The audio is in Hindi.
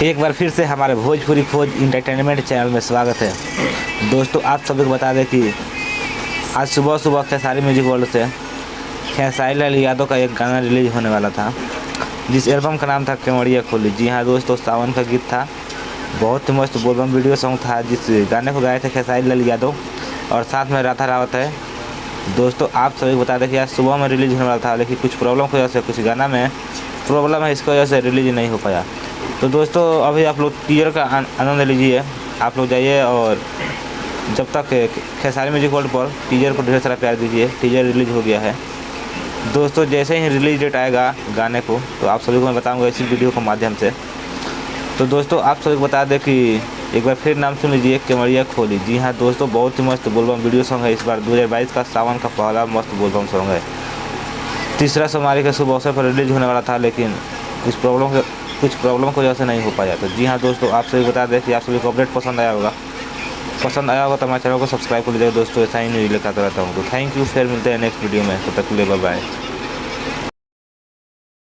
एक बार फिर से हमारे भोजपुरी खोज इंटरटेनमेंट चैनल में स्वागत है। दोस्तों, आप सभी को बता दें कि आज सुबह सुबह खेसारी म्यूजिक वर्ल्ड से खेसारी लाल यादव का एक गाना रिलीज होने वाला था, जिस एल्बम का नाम था केवड़िया खोली। जी हाँ दोस्तों, सावन का गीत था। बहुत ही मस्त बोलबम वीडियो सॉन्ग था, जिस गाने को गाए थे खेसारी लाल यादव और साथ में राधा रावत है। दोस्तों, आप सभी को बता दें कि आज सुबह में रिलीज होने वाला था, लेकिन कुछ प्रॉब्लम की वजह से, कुछ गाना में प्रॉब्लम है, इसकी वजह से रिलीज नहीं हो पाया। तो दोस्तों, अभी आप लोग टीजर का आनंद लीजिए। आप लोग जाइए और जब तक खेसारी म्यूजिक वर्ल्ड पर टीजर को ढेर सारा प्यार दीजिए। टीजर रिलीज हो गया है दोस्तों। जैसे ही रिलीज डेट आएगा गाने को, तो आप सभी को मैं बताऊंगा इसी वीडियो के माध्यम से। तो दोस्तों, आप सभी को बता दें कि एक बार फिर नाम सुन लीजिए, केवड़िया खोली। जी हाँ दोस्तों, बहुत ही मस्त बोलबम वीडियो सॉन्ग है। इस बार 2022 का सावन का पहला मस्त बोलबम सॉन्ग है। तीसरा सोमवारी के शुभ अवसर पर रिलीज होने वाला था, लेकिन कुछ प्रॉब्लम की वजह से नहीं हो पाया। तो जी हाँ दोस्तों, आप सभी बता दें कि आप सभी को अपडेट पसंद आया होगा तो हमारे चैनल को सब्सक्राइब कर लीजिएगा दोस्तों। ऐसा ही न्यूज़ लेकर आता रहता हूँ। तो थैंक यू, फिर मिलते हैं नेक्स्ट वीडियो में। तब तक के लिए बाय बाय।